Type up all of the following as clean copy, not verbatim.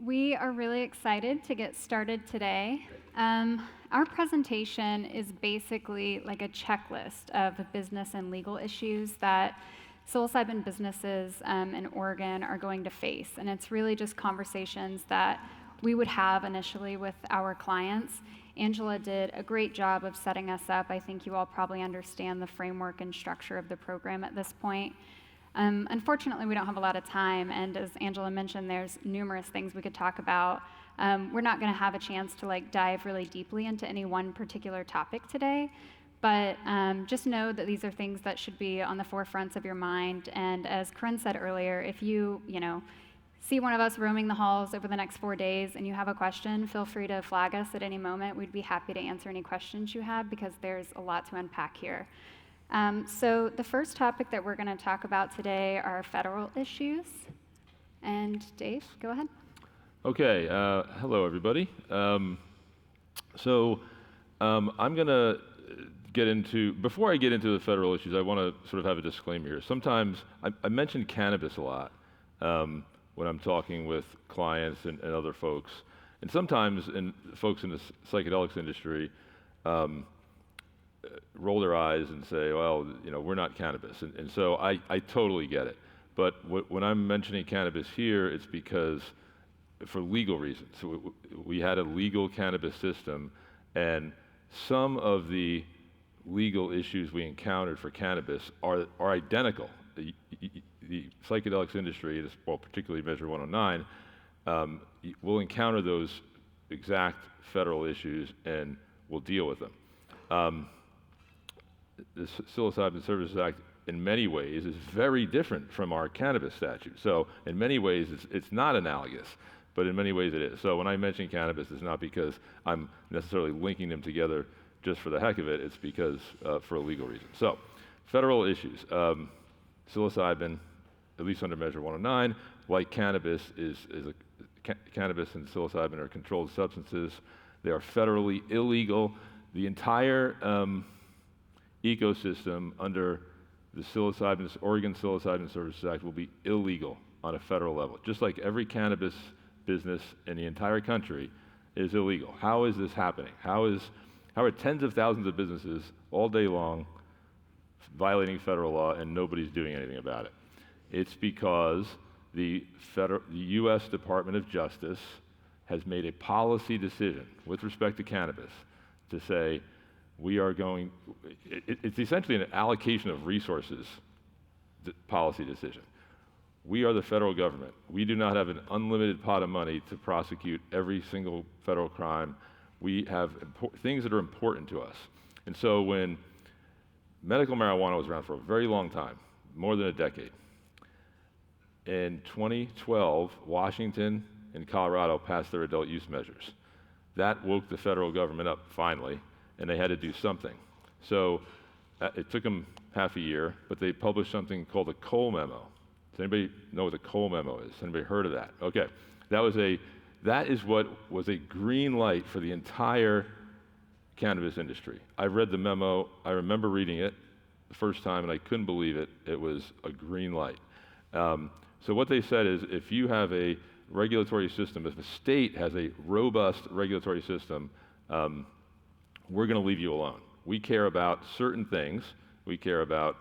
We are really excited to get started today. Our presentation is basically like a checklist of business and legal issues that psilocybin businesses in Oregon are going to face. And it's really just conversations that we would have initially with our clients. Angela did a great job of setting us up. I think you all probably understand the framework and structure of the program at this point. Unfortunately, we don't have a lot of time, and as Angela mentioned, there's numerous things we could talk about. We're not going to have a chance to dive really deeply into any one particular topic today, but just know that these are things that should be on the forefronts of your mind. And as Corinne said earlier, if you see one of us roaming the halls over the next 4 days and you have a question, feel free to flag us at any moment. We'd be happy to answer any questions you have because there's a lot to unpack here. So the first topic that we're going to talk about today are federal issues. And Dave, go ahead. Okay, hello everybody. I'm going to get into, before I get into the federal issues, I want to sort of have a disclaimer here. Sometimes, I mention cannabis a lot when I'm talking with clients and other folks. And sometimes folks in the psychedelics industry roll their eyes and say, well, we're not cannabis. And so I totally get it. But when I'm mentioning cannabis here, it's because for legal reasons. So we had a legal cannabis system, and some of the legal issues we encountered for cannabis are identical. The psychedelics industry, well, particularly Measure 109, will encounter those exact federal issues and will deal with them. The Psilocybin Services Act, in many ways, is very different from our cannabis statute. So in many ways, it's not analogous, but in many ways it is. So when I mention cannabis, it's not because I'm necessarily linking them together just for the heck of it. It's because for a legal reason. So federal issues. Psilocybin, at least under Measure 109, like cannabis, cannabis and psilocybin are controlled substances. They are federally illegal. The entire ecosystem under the Oregon Psilocybin Services Act will be illegal on a federal level, just like every cannabis business in the entire country is illegal. How is this happening? How are tens of thousands of businesses all day long violating federal law and nobody's doing anything about it? It's because the U.S. Department of Justice has made a policy decision with respect to cannabis to say, it's essentially an allocation of resources policy decision. We are the federal government. We do not have an unlimited pot of money to prosecute every single federal crime. We have things that are important to us. And so when medical marijuana was around for a very long time, more than a decade, in 2012, Washington and Colorado passed their adult use measures. That woke the federal government up finally, and they had to do something. So it took them half a year, but they published something called the Cole Memo. Does anybody know what the Cole Memo is? Anybody heard of that? Okay, that is what was a green light for the entire cannabis industry. I read the memo, I remember reading it the first time, and I couldn't believe it. It was a green light. So what they said is, if you have a regulatory system, if a state has a robust regulatory system, we're going to leave you alone. We care about certain things. We care about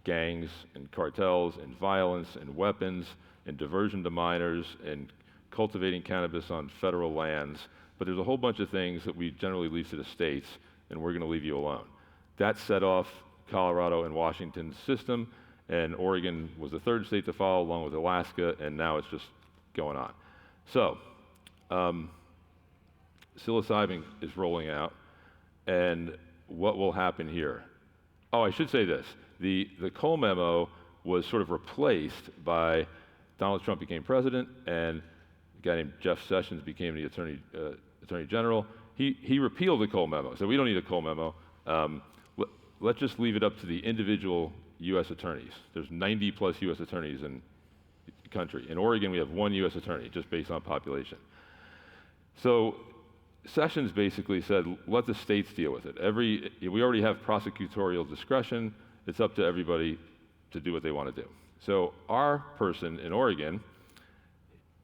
gangs and cartels and violence and weapons and diversion to minors and cultivating cannabis on federal lands. But there's a whole bunch of things that we generally leave to the states, and we're going to leave you alone. That set off Colorado and Washington's system, and Oregon was the third state to follow, along with Alaska, and now it's just going on. So, psilocybin is rolling out, and what will happen here? Oh, I should say this. The Cole Memo was sort of replaced by Donald Trump became president, and a guy named Jeff Sessions became the Attorney General. He repealed the Cole Memo, so we don't need a Cole Memo. Let's just leave it up to the individual U.S. attorneys. There's 90 plus U.S. attorneys in the country. In Oregon, we have one U.S. attorney, just based on population. So Sessions basically said, let the states deal with it. We already have prosecutorial discretion. It's up to everybody to do what they want to do. So our person in Oregon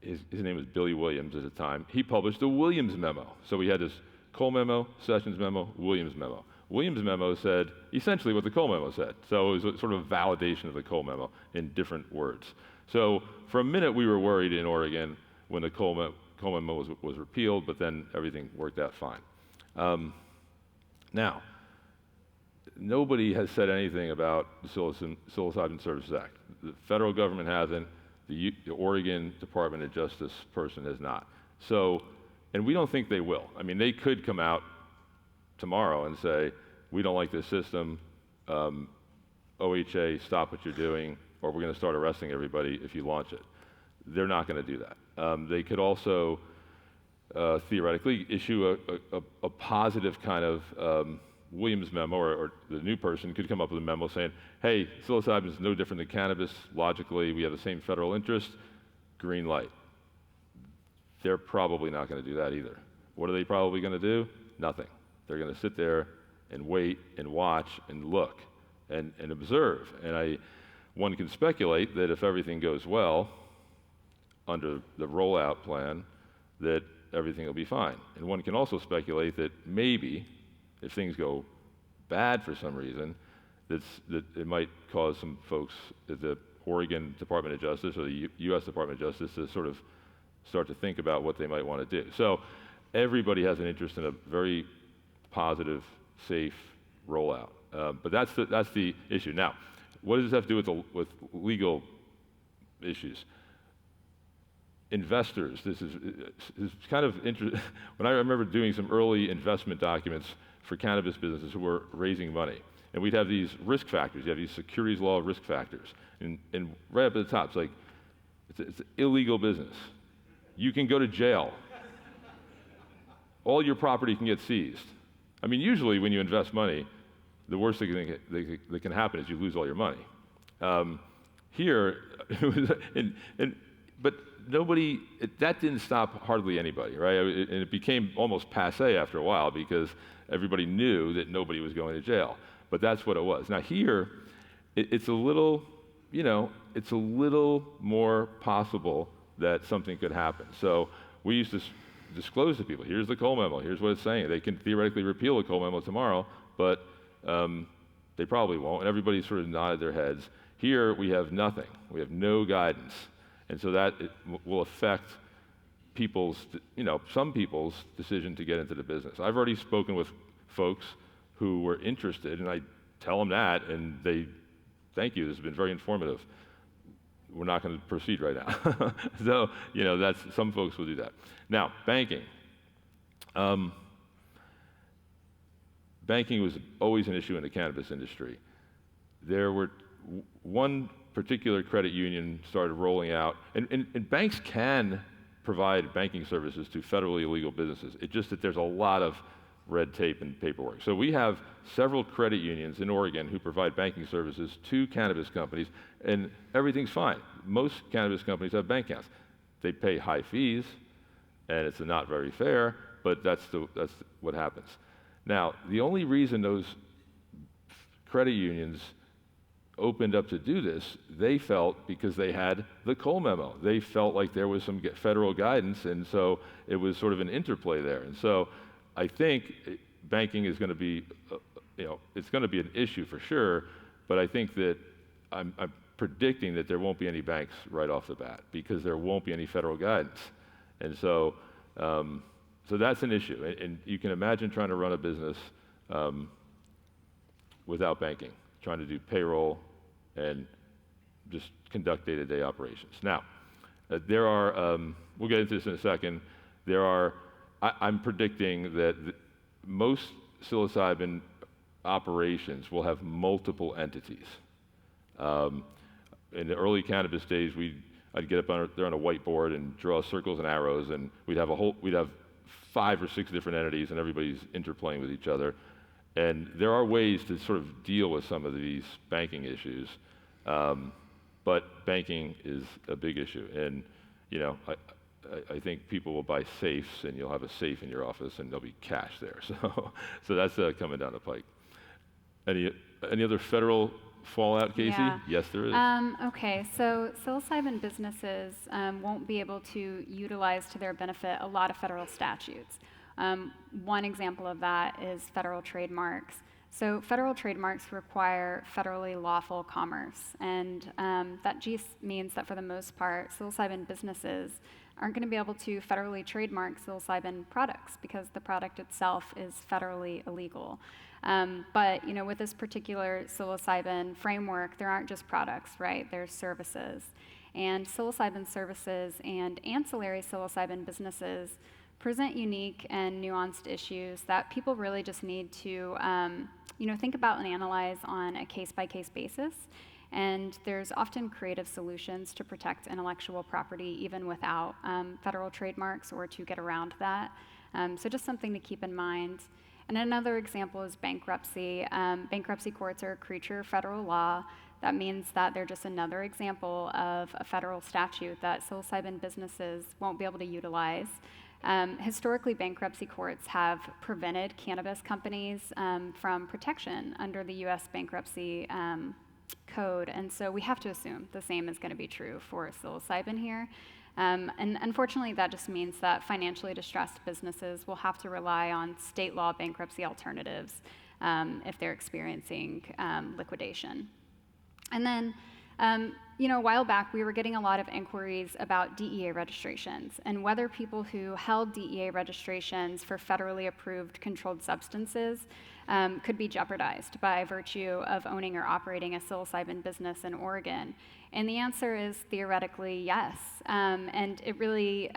his name was Billy Williams at the time, he published the Williams memo. So we had this Cole memo, Sessions memo, Williams memo. Williams memo said essentially what the Cole memo said. So it was a sort of validation of the Cole memo in different words. So for a minute we were worried in Oregon when the Cole memo was repealed, but then everything worked out fine. Now, nobody has said anything about the Psilocybin Services Act. The federal government hasn't. The Oregon Department of Justice person has not. So, and we don't think they will. I mean, they could come out tomorrow and say, we don't like this system, OHA, stop what you're doing, or we're going to start arresting everybody if you launch it. They're not going to do that. They could also theoretically issue a positive kind of Williams memo, or the new person could come up with a memo saying, hey, psilocybin is no different than cannabis. Logically, we have the same federal interest. Green light. They're probably not going to do that either. What are they probably going to do? Nothing. They're going to sit there and wait and watch and look and observe. And one can speculate that if everything goes well under the rollout plan, that everything will be fine. And one can also speculate that maybe, if things go bad for some reason, that it might cause some folks at the Oregon Department of Justice or the U.S. Department of Justice to sort of start to think about what they might want to do. So everybody has an interest in a very positive, safe rollout. But that's the issue. Now, what does this have to do with legal issues? Investors, this is kind of interesting. When I remember doing some early investment documents for cannabis businesses who were raising money, and we'd have these risk factors. You have these securities law risk factors, and right up at the top, it's like it's an illegal business. You can go to jail. All your property can get seized. I mean, usually when you invest money, the worst thing that can happen is you lose all your money. Here, but nobody, that didn't stop hardly anybody, right? And it became almost passé after a while because everybody knew that nobody was going to jail. But that's what it was. Now here, it's a little, it's a little more possible that something could happen. So we used to disclose to people, here's the Cole memo, here's what it's saying. They can theoretically repeal the Cole memo tomorrow, but they probably won't, and everybody sort of nodded their heads. Here, we have nothing. We have no guidance. And so that will affect some people's decision to get into the business. I've already spoken with folks who were interested, and I tell them that, and they, thank you, this has been very informative. We're not going to proceed right now. So, that's, some folks will do that. Now, banking. Banking was always an issue in the cannabis industry. There were one particular credit union started rolling out, and banks can provide banking services to federally illegal businesses. It's just that there's a lot of red tape and paperwork. So we have several credit unions in Oregon who provide banking services to cannabis companies, and everything's fine. Most cannabis companies have bank accounts. They pay high fees, and it's not very fair, but that's what happens. Now, the only reason those credit unions opened up to do this, they felt because they had the Cole memo. They felt like there was some federal guidance, and so it was sort of an interplay there. And so I think banking is going to be, it's going to be an issue for sure, but I think that I'm predicting that there won't be any banks right off the bat because there won't be any federal guidance. And so, so that's an issue. And you can imagine trying to run a business without banking, trying to do payroll and just conduct day-to-day operations. Now, there are, we'll get into this in a second, I'm predicting that most psilocybin operations will have multiple entities. In the early cannabis days, I'd get up there on a whiteboard and draw circles and arrows, and we'd have 5 or 6 different entities, and everybody's interplaying with each other. And there are ways to sort of deal with some of these banking issues, but banking is a big issue. And I think people will buy safes, and you'll have a safe in your office, and there'll be cash there. So that's coming down the pike. Any other federal fallout, KACI? Yeah. Yes, there is. Okay, so psilocybin businesses won't be able to utilize to their benefit a lot of federal statutes. One example of that is federal trademarks. So federal trademarks require federally lawful commerce, and that means that for the most part, psilocybin businesses aren't going to be able to federally trademark psilocybin products because the product itself is federally illegal. But with this particular psilocybin framework, there aren't just products, right? There's services. And psilocybin services and ancillary psilocybin businesses present unique and nuanced issues that people really just need to think about and analyze on a case-by-case basis. And there's often creative solutions to protect intellectual property even without federal trademarks or to get around that. So just something to keep in mind. And another example is bankruptcy. Bankruptcy courts are a creature of federal law. That means that they're just another example of a federal statute that psilocybin businesses won't be able to utilize. Historically, bankruptcy courts have prevented cannabis companies from protection under the US bankruptcy code, and so we have to assume the same is going to be true for psilocybin here. And unfortunately, that just means that financially distressed businesses will have to rely on state law bankruptcy alternatives if they're experiencing liquidation. And then, a while back, we were getting a lot of inquiries about DEA registrations and whether people who held DEA registrations for federally approved controlled substances could be jeopardized by virtue of owning or operating a psilocybin business in Oregon. And the answer is theoretically yes. And it really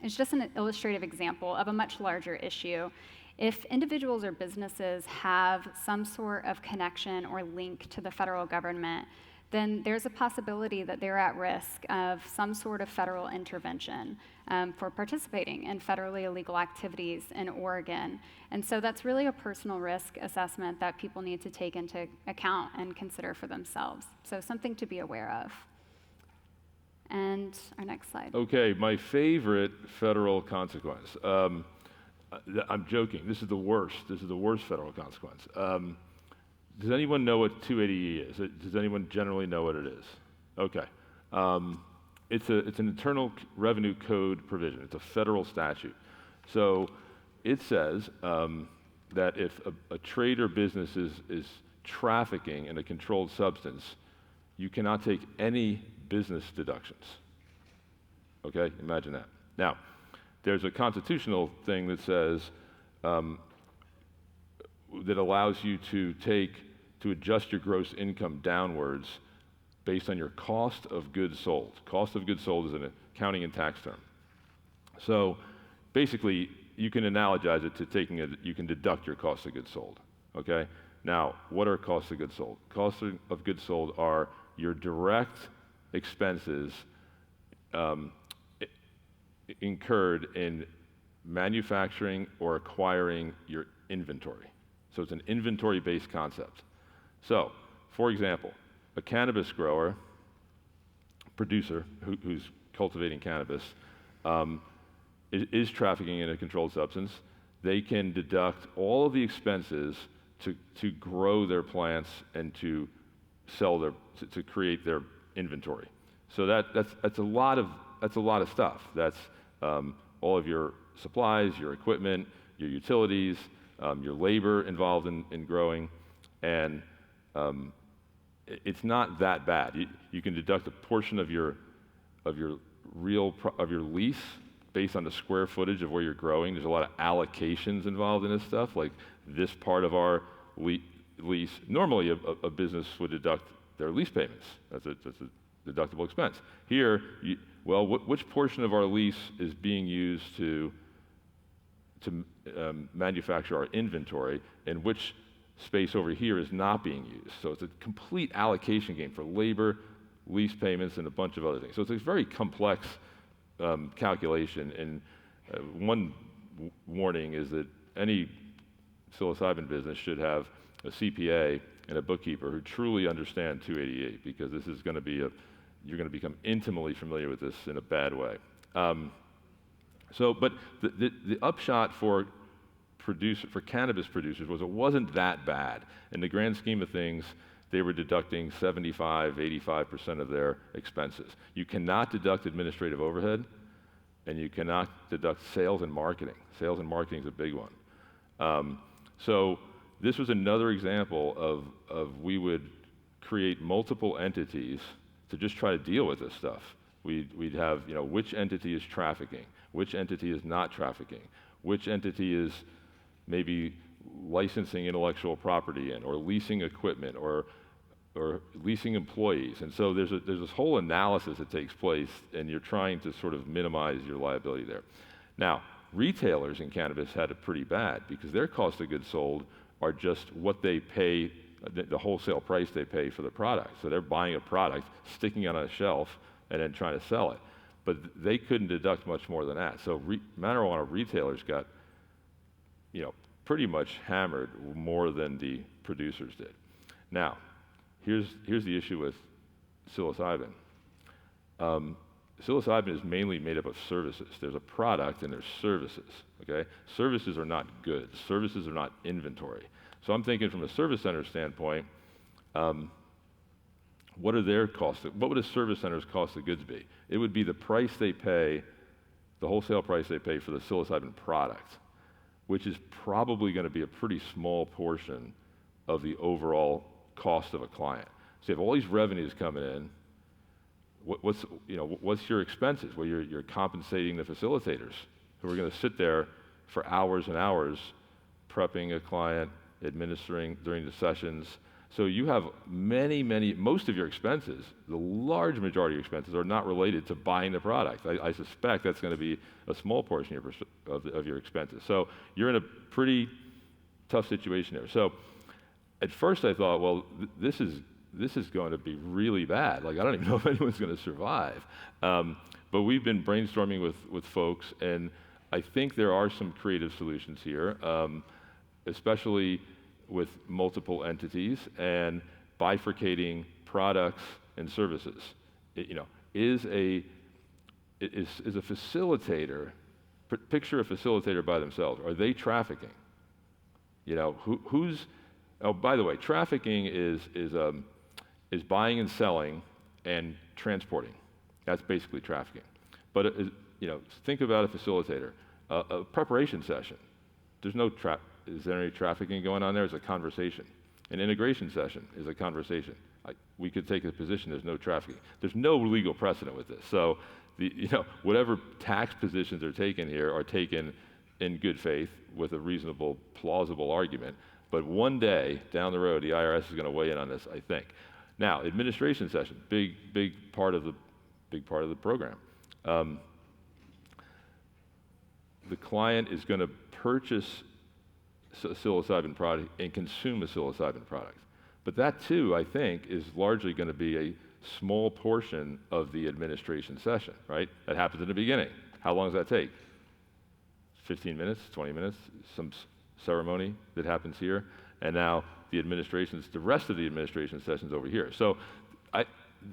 is just an illustrative example of a much larger issue. If individuals or businesses have some sort of connection or link to the federal government, then there's a possibility that they're at risk of some sort of federal intervention for participating in federally illegal activities in Oregon. And so that's really a personal risk assessment that people need to take into account and consider for themselves. So something to be aware of. And our next slide. Okay, my favorite federal consequence. I'm joking. This is the worst. This is the worst federal consequence. Does anyone know what 280E is? Does anyone generally know what it is? Okay. It's an Internal Revenue Code provision. It's a federal statute. So it says that if a trade or business is trafficking in a controlled substance, you cannot take any business deductions. Okay, imagine that. Now, there's a constitutional thing that says, that allows you to adjust your gross income downwards based on your cost of goods sold. Cost of goods sold is an accounting and tax term. So basically, you can analogize it to you can deduct your cost of goods sold, okay? Now, what are costs of goods sold? Costs of goods sold are your direct expenses incurred in manufacturing or acquiring your inventory. So it's an inventory-based concept. So, for example, a cannabis grower, producer who's cultivating cannabis, is trafficking in a controlled substance. They can deduct all of the expenses to grow their plants and to sell to create their inventory. So that's a lot of stuff. That's all of your supplies, your equipment, your utilities, your labor involved in growing, and it's not that bad. You can deduct a portion of your lease based on the square footage of where you're growing. There's a lot of allocations involved in this stuff, like this part of our lease. Normally, a business would deduct their lease payments. That's a deductible expense. Here, which portion of our lease is being used to manufacture our inventory, and which space over here is not being used? So it's a complete allocation game for labor, lease payments, and a bunch of other things. So it's a very complex calculation, and one warning is that any psilocybin business should have a CPA and a bookkeeper who truly understand 288, because this is going to be you're going to become intimately familiar with this in a bad way. But the upshot for cannabis producers was it wasn't that bad. In the grand scheme of things, they were deducting 75, 85% of their expenses. You cannot deduct administrative overhead, and you cannot deduct sales and marketing. Sales and marketing is a big one. So this was another example of we would create multiple entities to just try to deal with this stuff. We'd have, which entity is trafficking, which entity is not trafficking, which entity is maybe licensing intellectual property in, or leasing equipment, or leasing employees. And so there's this whole analysis that takes place, and you're trying to sort of minimize your liability there. Now, retailers in cannabis had it pretty bad because their cost of goods sold are just what they pay, the wholesale price they pay for the product. So they're buying a product, sticking it on a shelf, and then trying to sell it. But they couldn't deduct much more than that. So marijuana retailers got, pretty much hammered more than the producers did. Now, here's the issue with psilocybin. Psilocybin is mainly made up of services. There's a product and there's services, okay? Services are not goods. Services are not inventory. So I'm thinking from a service center standpoint, what are their costs? What would a service center's cost of goods be? It would be the price they pay, the wholesale price they pay for the psilocybin product, which is probably going to be a pretty small portion of the overall cost of a client. So you have all these revenues coming in. What's your expenses? Well, you're compensating the facilitators who are going to sit there for hours and hours prepping a client, administering during the sessions. So you have most of your expenses, the large majority of your expenses are not related to buying the product. I suspect that's going to be a small portion of your expenses. So you're in a pretty tough situation there. So at first I thought, well, this is going to be really bad. Like, I don't even know if anyone's going to survive. But we've been brainstorming with folks, and I think there are some creative solutions here, especially with multiple entities and bifurcating products and services. Is a facilitator, picture a facilitator by themselves. Are they trafficking? Who's? Oh, by the way, trafficking is buying and selling and transporting. That's basically trafficking. But think about a facilitator, a preparation session. Is there any trafficking going on there? It's a conversation. An integration session is a conversation. We could take a position there's no trafficking. There's no legal precedent with this. So whatever tax positions are taken here are taken in good faith with a reasonable, plausible argument. But one day down the road, the IRS is going to weigh in on this, I think. Now, administration session, big part of the program. The client is going to purchase a psilocybin product and consume a psilocybin product. But that too, I think, is largely going to be a small portion of the administration session, right? That happens in the beginning. How long does that take? 15 minutes, 20 minutes, some ceremony that happens here, and now the rest of the administration sessions over here. So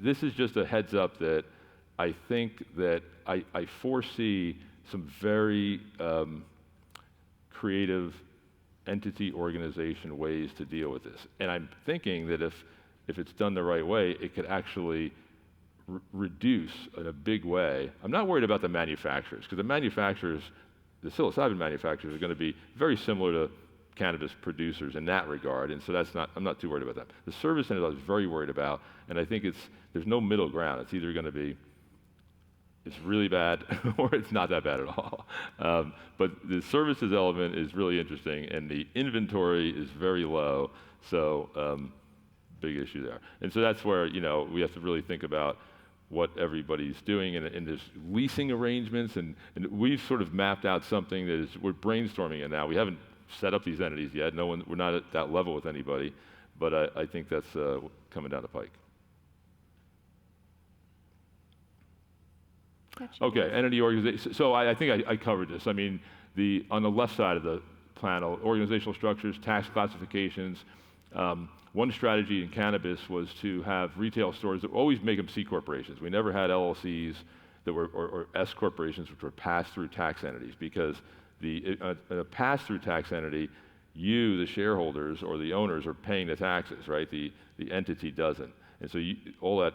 this is just a heads up that I think that I foresee some very creative entity organization ways to deal with this. And I'm thinking that if it's done the right way, it could actually reduce in a big way. I'm not worried about the manufacturers, because the psilocybin manufacturers are going to be very similar to cannabis producers in that regard, and so I'm not too worried about that. The service centers I was very worried about, and I think there's no middle ground. It's either going to be it's really bad or it's not that bad at all. But the services element is really interesting, and the inventory is very low, so big issue there. And so that's where we have to really think about what everybody's doing, and there's leasing arrangements, and we've sort of mapped out something we're brainstorming it now. We haven't set up these entities yet. We're not at that level with anybody, but I think that's coming down the pike. Gotcha. Okay, entity organization. So I think I covered this. I mean, on the left side of the panel, organizational structures, tax classifications. One strategy in cannabis was to have retail stores that always make them C corporations. We never had LLCs that were or S corporations, which were pass-through tax entities, because a pass-through tax entity, you, the shareholders or the owners, are paying the taxes, right? The entity doesn't. And so all that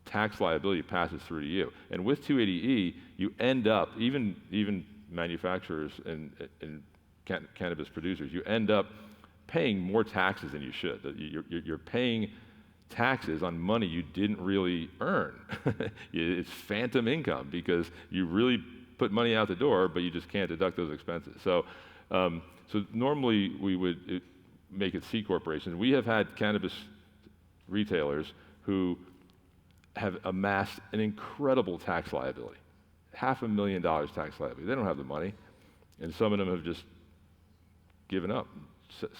tax liability passes through to you. And with 280E, you end up, even manufacturers and cannabis producers, you end up paying more taxes than you should. You're paying taxes on money you didn't really earn. It's phantom income because you really put money out the door, but you just can't deduct those expenses. So normally we would make it C corporations. We have had cannabis retailers who have amassed an incredible tax liability, $500,000 tax liability. They don't have the money, and some of them have just given up.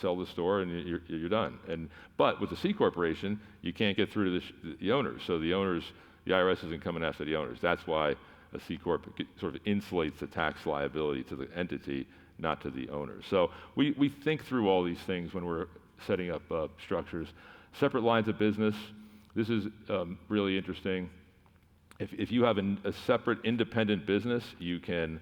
Sell the store and you're done. But with the C corporation, you can't get through to the owners. So the IRS isn't coming after the owners. That's why a C corp sort of insulates the tax liability to the entity, not to the owners. So we think through all these things when we're setting up structures. Separate lines of business. This is really interesting. If you have a separate independent business, you can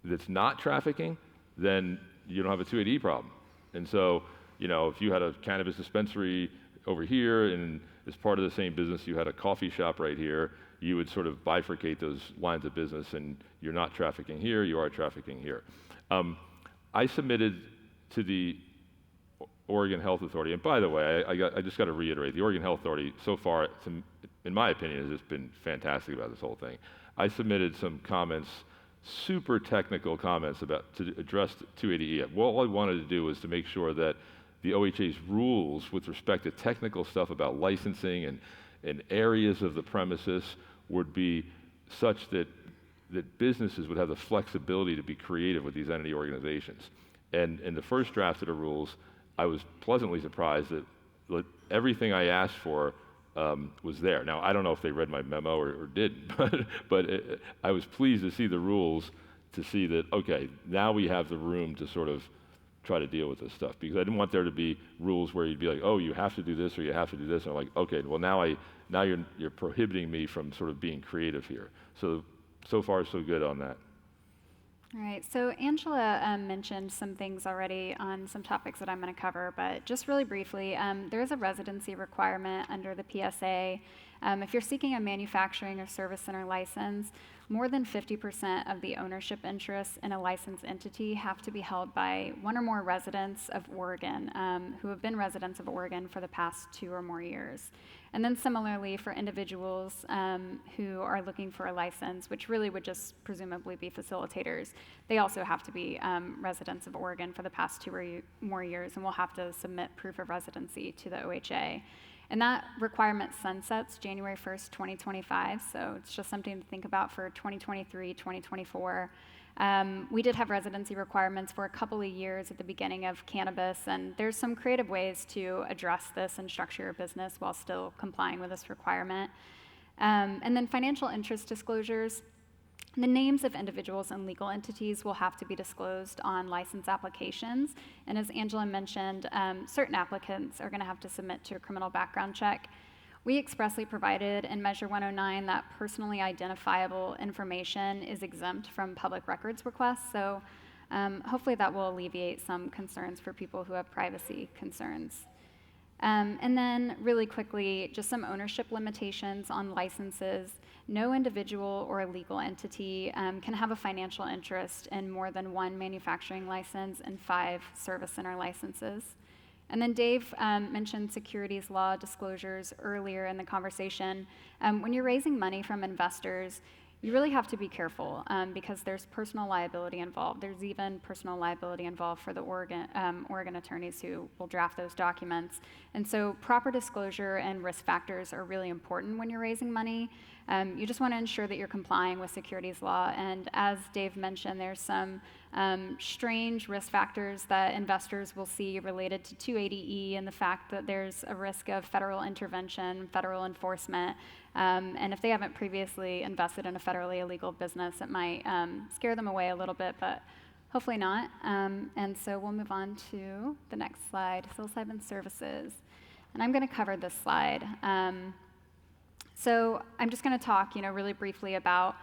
that's not trafficking, then you don't have a 280E problem. And so, if you had a cannabis dispensary over here and as part of the same business you had a coffee shop right here, you would sort of bifurcate those lines of business, and you're not trafficking here, you are trafficking here. I submitted to the Oregon Health Authority, and by the way, I just got to reiterate, the Oregon Health Authority so far, in my opinion, has just been fantastic about this whole thing. I submitted some comments, super technical comments to address 280E. Well, all I wanted to do was to make sure that the OHA's rules with respect to technical stuff about licensing and areas of the premises would be such that businesses would have the flexibility to be creative with these entity organizations. And in the first draft of the rules, I was pleasantly surprised that everything I asked for was there. Now, I don't know if they read my memo or didn't, but I was pleased to see the rules, to see that, okay, now we have the room to sort of try to deal with this stuff, because I didn't want there to be rules where you'd be like, oh, you have to do this or you have to do this, and I'm like, okay, well now you're prohibiting me from sort of being creative here. So far so good on that. All right, so Angela mentioned some things already on some topics that I'm going to cover, but just really briefly, there is a residency requirement under the PSA. If you're seeking a manufacturing or service center license, more than 50% of the ownership interests in a licensed entity have to be held by one or more residents of Oregon who have been residents of Oregon for the past 2 or more years. And then similarly for individuals who are looking for a license, which really would just presumably be facilitators, they also have to be residents of Oregon for the past 2 or more years, and will have to submit proof of residency to the OHA. And that requirement sunsets January 1st, 2025, so it's just something to think about for 2023, 2024. We did have residency requirements for a couple of years at the beginning of cannabis, and there's some creative ways to address this and structure your business while still complying with this requirement. And then financial interest disclosures. The names of individuals and legal entities will have to be disclosed on license applications. And as Angela mentioned, certain applicants are going to have to submit to a criminal background check. We expressly provided in Measure 109 that personally identifiable information is exempt from public records requests. So hopefully that will alleviate some concerns for people who have privacy concerns. And then really quickly, just some ownership limitations on licenses. No individual or a legal entity can have a financial interest in more than 1 manufacturing license and 5 service center licenses. And then Dave mentioned securities law disclosures earlier in the conversation. When you're raising money from investors, you really have to be careful because there's personal liability involved. There's even personal liability involved for the Oregon attorneys who will draft those documents. And so proper disclosure and risk factors are really important when you're raising money. You just want to ensure that you're complying with securities law. And as Dave mentioned, there's some strange risk factors that investors will see related to 280E and the fact that there's a risk of federal intervention, federal enforcement. And if they haven't previously invested in a federally illegal business, it might scare them away a little bit, but hopefully not. And so we'll move on to the next slide, Psilocybin Services. And I'm going to cover this slide. So I'm just going to talk, really briefly about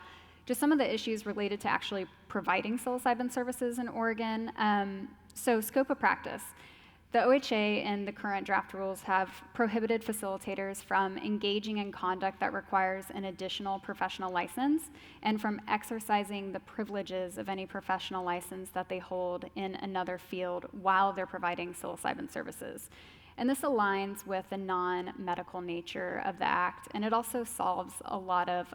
just some of the issues related to actually providing psilocybin services in Oregon. So scope of practice. The OHA and the current draft rules have prohibited facilitators from engaging in conduct that requires an additional professional license and from exercising the privileges of any professional license that they hold in another field while they're providing psilocybin services. And this aligns with the non-medical nature of the Act, and it also solves a lot of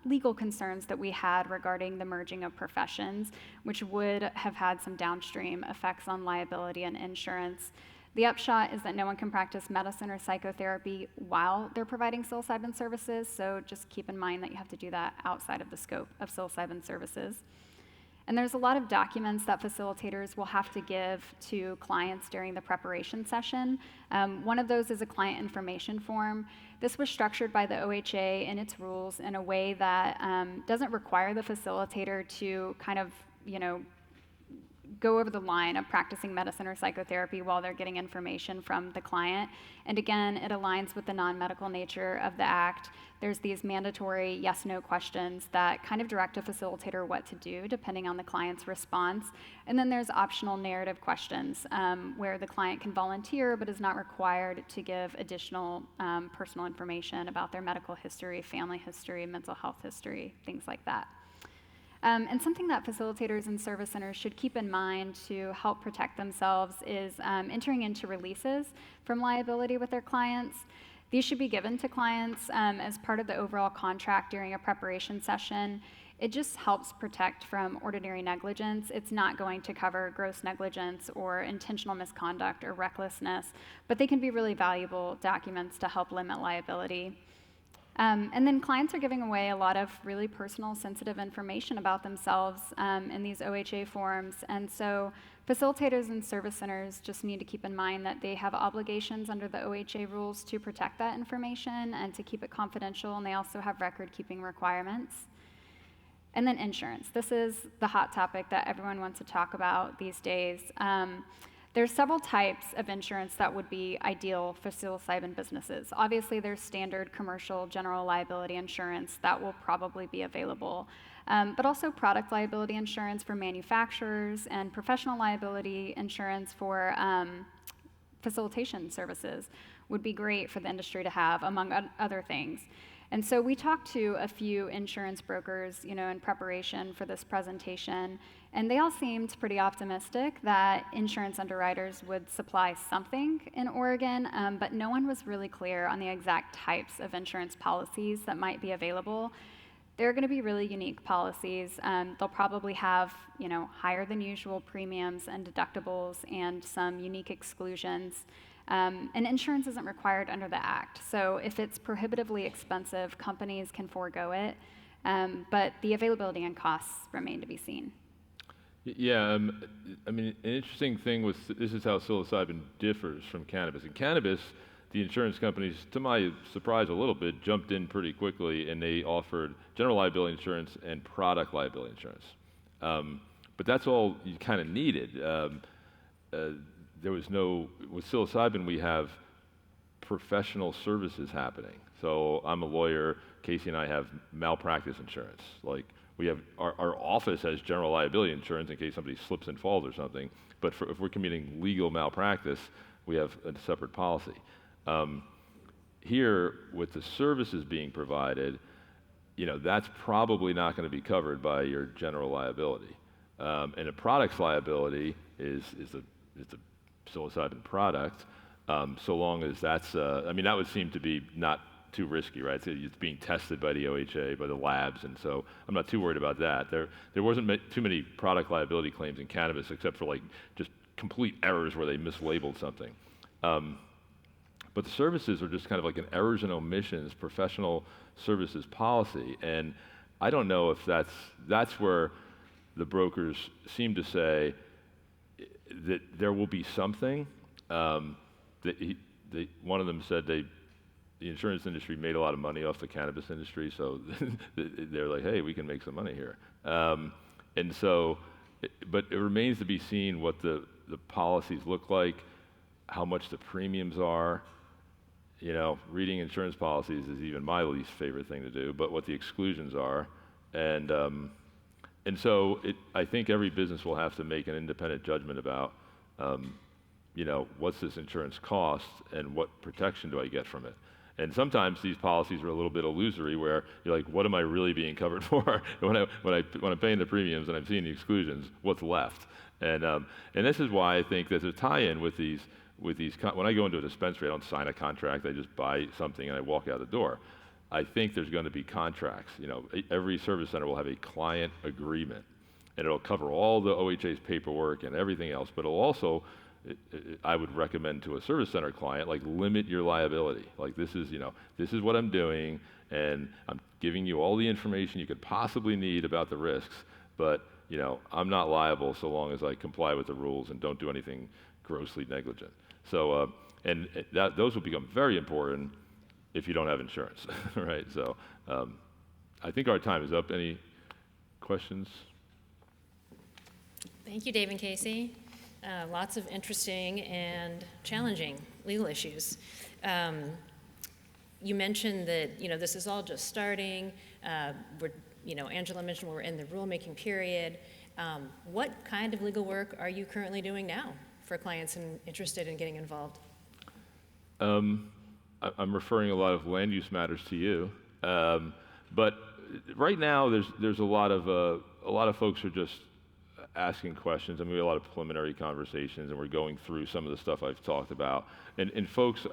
legal concerns that we had regarding the merging of professions, which would have had some downstream effects on liability and insurance. The upshot is that no one can practice medicine or psychotherapy while they're providing psilocybin services, so just keep in mind that you have to do that outside of the scope of psilocybin services. And there's a lot of documents that facilitators will have to give to clients during the preparation session. One of those is a client information form. This was structured by the OHA in its rules in a way that doesn't require the facilitator to kind of, go over the line of practicing medicine or psychotherapy while they're getting information from the client. And again, it aligns with the non-medical nature of the Act. There's these mandatory yes-no questions that kind of direct a facilitator what to do depending on the client's response. And then there's optional narrative questions where the client can volunteer but is not required to give additional personal information about their medical history, family history, mental health history, things like that. And something that facilitators and service centers should keep in mind to help protect themselves is entering into releases from liability with their clients. These should be given to clients as part of the overall contract during a preparation session. It just helps protect from ordinary negligence. It's not going to cover gross negligence or intentional misconduct or recklessness, but they can be really valuable documents to help limit liability. And then clients are giving away a lot of really personal, sensitive information about themselves in these OHA forms. And so facilitators and service centers just need to keep in mind that they have obligations under the OHA rules to protect that information and to keep it confidential, and they also have record-keeping requirements. And then insurance. This is the hot topic that everyone wants to talk about these days. There's several types of insurance that would be ideal for psilocybin businesses. Obviously, there's standard commercial general liability insurance that will probably be available, but also product liability insurance for manufacturers and professional liability insurance for facilitation services would be great for the industry to have, among other things. And so we talked to a few insurance brokers, in preparation for this presentation, and they all seemed pretty optimistic that insurance underwriters would supply something in Oregon, but no one was really clear on the exact types of insurance policies that might be available. They're going to be really unique policies. They'll probably have, higher than usual premiums and deductibles and some unique exclusions. And insurance isn't required under the Act. So if it's prohibitively expensive, companies can forego it. But the availability and costs remain to be seen. Yeah, an interesting thing was this is how psilocybin differs from cannabis. In cannabis, the insurance companies, to my surprise a little bit, jumped in pretty quickly and they offered general liability insurance and product liability insurance. But that's all you kind of needed. There was with psilocybin we have professional services happening. So I'm a lawyer, KACI and I have malpractice insurance. Like we have, our office has general liability insurance in case somebody slips and falls or something, but if we're committing legal malpractice, we have a separate policy. Here, with the services being provided, that's probably not going to be covered by your general liability. And a product's liability is a psilocybin product, so long as that's, that would seem to be not too risky, right? So it's being tested by the OHA, by the labs, and so I'm not too worried about that. There wasn't too many product liability claims in cannabis except for just complete errors where they mislabeled something. But the services are just kind of like an errors and omissions professional services policy, and I don't know if that's where the brokers seem to say that there will be something. One of them said the insurance industry made a lot of money off the cannabis industry, so they're like, hey, we can make some money here. And so, but it remains to be seen what the policies look like, how much the premiums are. Reading insurance policies is even my least favorite thing to do, but what the exclusions are. And so I think every business will have to make an independent judgment about what's this insurance cost and what protection do I get from it? And sometimes these policies are a little bit illusory where you're like, what am I really being covered for? when I'm paying the premiums and I'm seeing the exclusions, what's left? And this is why I think there's a tie-in with these, when I go into a dispensary, I don't sign a contract, I just buy something and I walk out the door. I think there's going to be contracts. Every service center will have a client agreement, and it'll cover all the OHA's paperwork and everything else, but it'll also, I would recommend to a service center client, like, limit your liability. Like, this is what I'm doing, and I'm giving you all the information you could possibly need about the risks, but I'm not liable so long as I comply with the rules and don't do anything grossly negligent. So, those will become very important if you don't have insurance, right? So, I think our time is up. Any questions? Thank you, Dave and KACI. Lots of interesting and challenging legal issues. You mentioned that this is all just starting. Angela mentioned we're in the rulemaking period. What kind of legal work are you currently doing now for clients interested in getting involved? I'm referring a lot of land use matters to you, but right now there's a lot of folks are just asking questions. I mean, we have a lot of preliminary conversations, and we're going through some of the stuff I've talked about. And folks,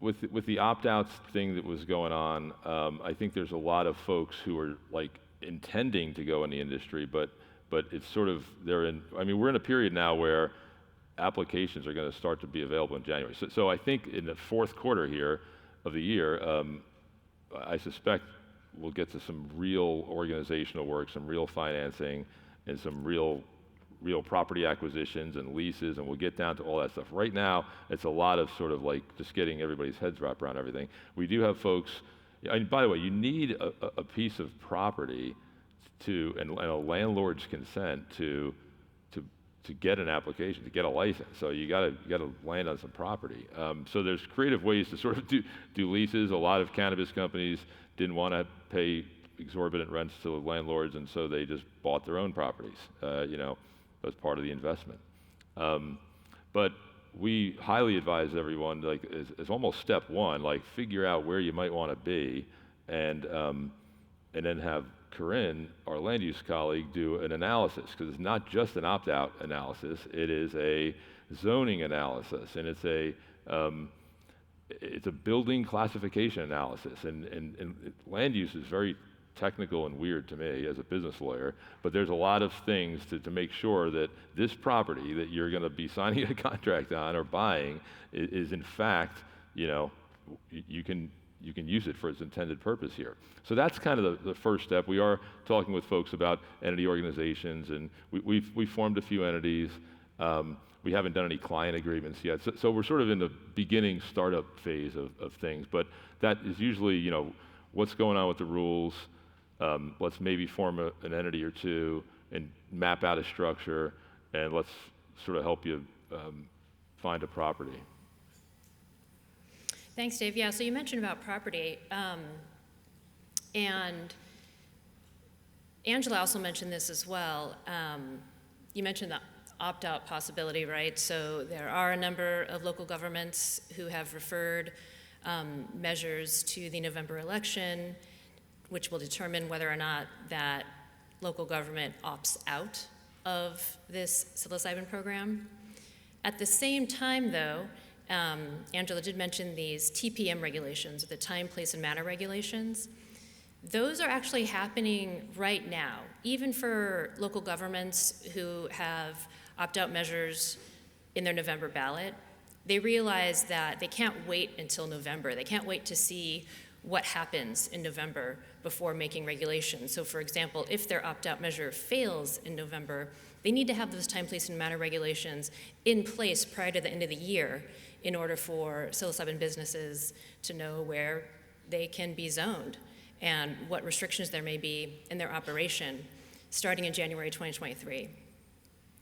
with the opt-outs thing that was going on, I think there's a lot of folks who are like intending to go in the industry, but it's sort of we're in a period now where applications are going to start to be available in January. So I think in the fourth quarter here of the year, I suspect we'll get to some real organizational work, some real financing, and some real property acquisitions and leases, and we'll get down to all that stuff. Right now, it's a lot of sort of like just getting everybody's heads wrapped around everything. We do have folks, and by the way, you need a piece of property and a landlord's consent to get an application, to get a license. So you got to land on some property. So there's creative ways to sort of do leases. A lot of cannabis companies didn't want to pay exorbitant rents to landlords, and so they just bought their own properties, as part of the investment. But we highly advise everyone, like, as almost step one, like, figure out where you might want to be, and then have Corinne, our land use colleague, do an analysis, because it's not just an opt-out analysis, it is a zoning analysis, and it's a building classification analysis, and land use is very technical and weird to me as a business lawyer, but there's a lot of things to make sure that this property that you're going to be signing a contract on or buying is in fact, you can use it for its intended purpose here. So that's kind of the first step. We are talking with folks about entity organizations, and we've formed a few entities. We haven't done any client agreements yet, so we're sort of in the beginning startup phase of things, but that is usually, what's going on with the rules. Let's maybe form an entity or two and map out a structure, and let's sort of help you find a property. Thanks, Dave. Yeah, so you mentioned about property, and Angela also mentioned this as well. You mentioned the opt-out possibility, right? So there are a number of local governments who have referred measures to the November election, which will determine whether or not that local government opts out of this psilocybin program. At the same time, though, Angela did mention these TPM regulations, the time, place, and manner regulations. Those are actually happening right now, even for local governments who have opt-out measures in their November ballot. They realize that they can't wait until November. They can't wait to see what happens in November before making regulations. So for example, if their opt-out measure fails in November, they need to have those time, place, and manner regulations in place prior to the end of the year in order for psilocybin businesses to know where they can be zoned and what restrictions there may be in their operation starting in January 2023.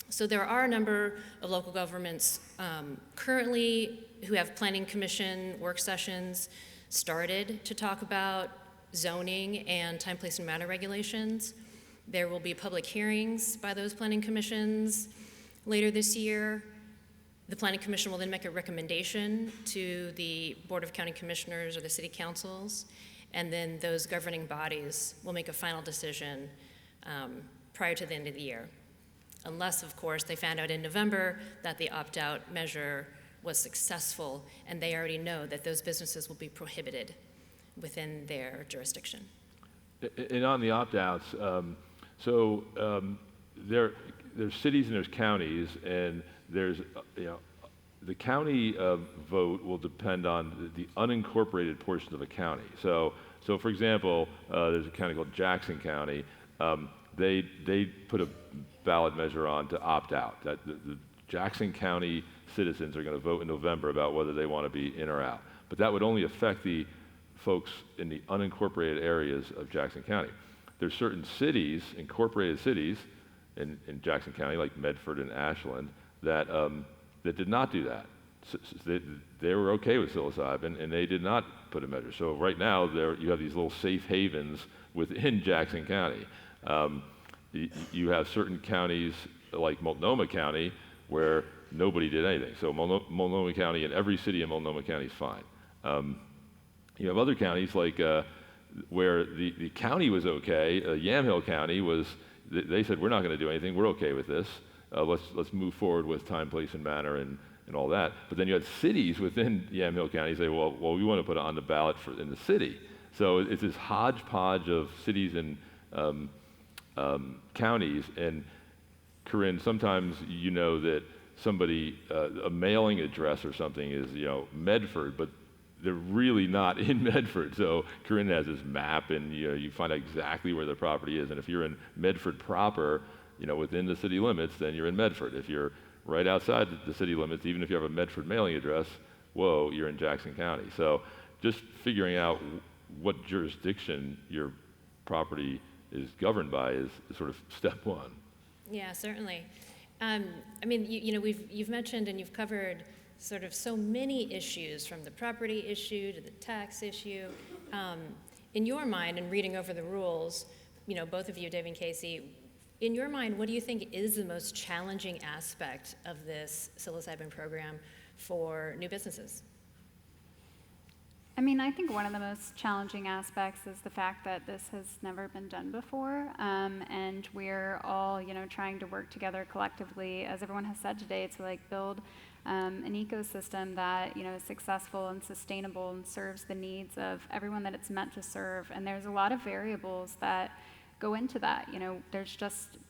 So there are a number of local governments currently who have planning commission work sessions started to talk about zoning and time, place, and manner regulations. There will be public hearings by those planning commissions Later this year, the Planning Commission will then make a recommendation to the Board of County Commissioners or the City Councils, and then those governing bodies will make a final decision prior to the end of the year. Unless, of course, they found out in November that the opt-out measure was successful, and they already know that those businesses will be prohibited within their jurisdiction. And on the opt-outs, there's cities and there's counties, and there's, the county vote will depend on the unincorporated portions of a county. So for example, there's a county called Jackson County. They put a ballot measure on to opt out. That the Jackson County citizens are going to vote in November about whether they want to be in or out. But that would only affect the folks in the unincorporated areas of Jackson County. There's certain cities, incorporated cities, in Jackson County, like Medford and Ashland, that did not do that. So they were okay with psilocybin, and they did not put a measure. So right now, you have these little safe havens within Jackson County. You have certain counties, like Multnomah County, where nobody did anything. So Multnomah County, and every city in Multnomah County is fine. You have other counties, like where the county was okay. Yamhill County was. They said, we're not going to do anything. We're okay with this. Let's move forward with time, place, and manner, and all that. But then you had cities within Yamhill County say, well, we want to put it on the ballot in the city. So it's this hodgepodge of cities and counties. And Corinne, sometimes you know that somebody, a mailing address or something is, Medford, but they're really not in Medford. So Corinne has this map, and you find out exactly where the property is. And if you're in Medford proper, within the city limits, then you're in Medford. If you're right outside the city limits, even if you have a Medford mailing address, whoa, you're in Jackson County. So just figuring out what jurisdiction your property is governed by is sort of step one. Yeah, certainly. You've mentioned and you've covered sort of so many issues, from the property issue to the tax issue. In your mind, and reading over the rules, both of you, Dave and KACI, in your mind, what do you think is the most challenging aspect of this psilocybin program for new businesses? I think one of the most challenging aspects is the fact that this has never been done before, and we're all, trying to work together collectively, as everyone has said today, to build an ecosystem that is successful and sustainable and serves the needs of everyone that it's meant to serve. And there's a lot of variables that go into that.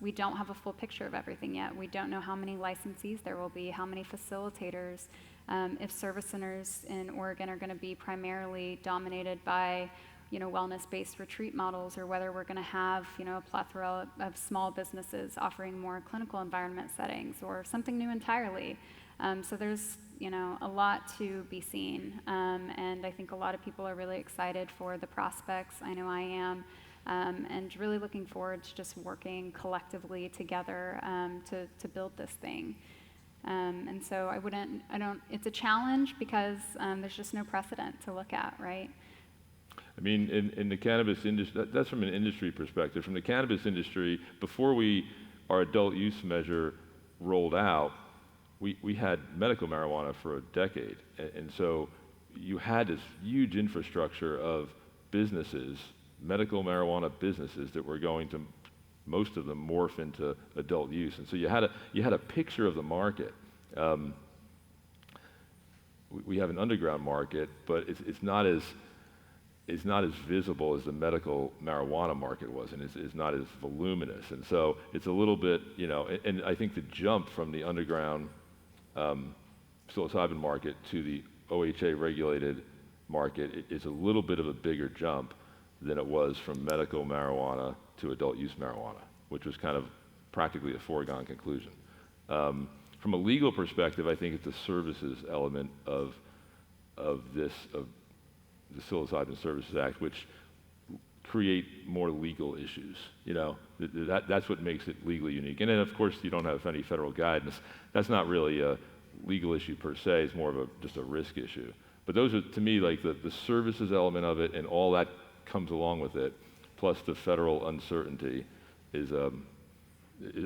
We don't have a full picture of everything yet. We don't know how many licensees there will be, how many facilitators, if service centers in Oregon are going to be primarily dominated by wellness-based retreat models, or whether we're going to have a plethora of small businesses offering more clinical environment settings, or something new entirely. So there's a lot to be seen, and I think a lot of people are really excited for the prospects. I know I am, and really looking forward to just working collectively together to build this thing. And so it's a challenge because there's just no precedent to look at, right? In the cannabis industry, that's from an industry perspective. From the cannabis industry, before our adult use measure rolled out, we had medical marijuana for a decade. And so you had this huge infrastructure of businesses, medical marijuana businesses, that were going to, most of them, morph into adult use. And so you had a picture of the market. We have an underground market, but it's not as visible as the medical marijuana market was, and it's not as voluminous. And so it's a little bit, and I think the jump from the underground psilocybin market to the OHA regulated market is a little bit of a bigger jump than it was from medical marijuana to adult use marijuana, which was kind of practically a foregone conclusion. From a legal perspective, I think it's the services element of the Psilocybin Services Act, which create more legal issues. That's what makes it legally unique. And then, of course, you don't have any federal guidance. That's not really a legal issue per se. It's more of just a risk issue. But those are, to me, like the services element of it, and all that comes along with it, plus the federal uncertainty, is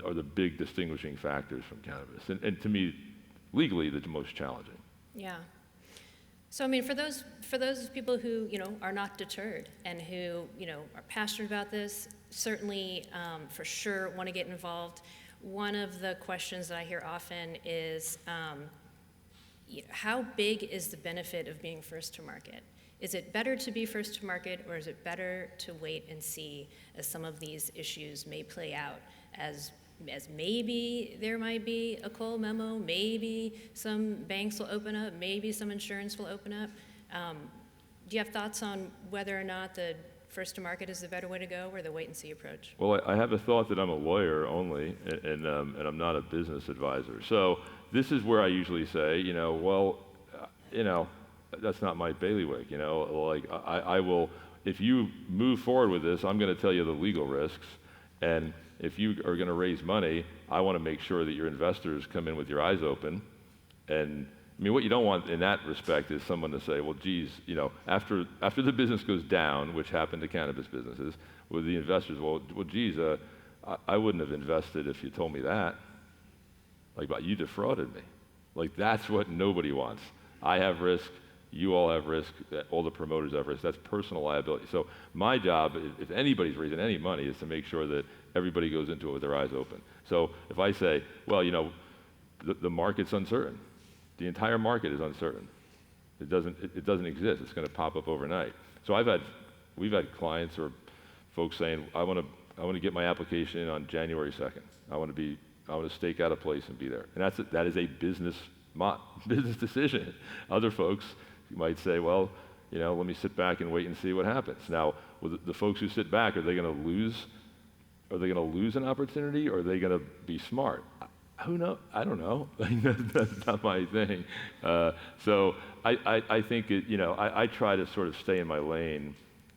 are the big distinguishing factors from cannabis, and to me, legally, the most challenging. Yeah. So I mean, for those people who are not deterred and who are passionate about this, certainly for sure want to get involved. One of the questions that I hear often is, how big is the benefit of being first to market? Is it better to be first to market, or is it better to wait and see as some of these issues may play out, as maybe there might be a Cole memo, maybe some banks will open up, maybe some insurance will open up. Do you have thoughts on whether or not the first to market is the better way to go, or the wait and see approach? Well, I have a thought that I'm a lawyer only, and I'm not a business advisor. So this is where I usually say, that's not my bailiwick. Like I will, if you move forward with this, I'm going to tell you the legal risks, and if you are going to raise money, I want to make sure that your investors come in with your eyes open. And I mean, what you don't want in that respect is someone to say, well, geez, after the business goes down, which happened to cannabis businesses, with the investors, well, geez, I wouldn't have invested if you told me that. Like, but you defrauded me. Like, that's what nobody wants. I have risk. You all have risk. All the promoters have risk. That's personal liability. So my job, if anybody's raising any money, is to make sure that everybody goes into it with their eyes open. So if I say, well, the market's uncertain. The entire market is uncertain. It doesn't exist. It's going to pop up overnight. So we've had clients or folks saying, I want to get my application in on January 2nd. I want to stake out a place and be there. And that is a business decision. Other folks might say, well, let me sit back and wait and see what happens. Now, with the folks who sit back, are they going to lose? Are they going to lose an opportunity, or are they going to be smart? Who knows? I don't know. That's not my thing. So I think I try to sort of stay in my lane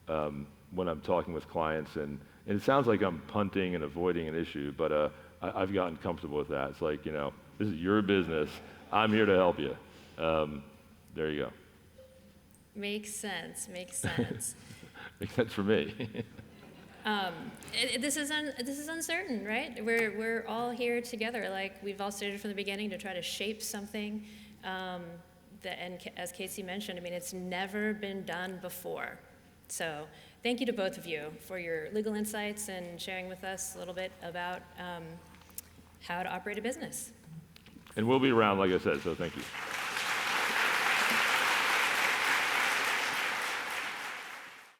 when I'm talking with clients, and it sounds like I'm punting and avoiding an issue, but I've gotten comfortable with that. It's like, this is your business. I'm here to help you. There you go. Makes sense. Makes Makes sense for me. This is uncertain, right? We're all here together, like we've all stated from the beginning, to try to shape something. And as KACI mentioned, I mean, it's never been done before. So thank you to both of you for your legal insights and sharing with us a little bit about how to operate a business. And we'll be around, like I said, so thank you.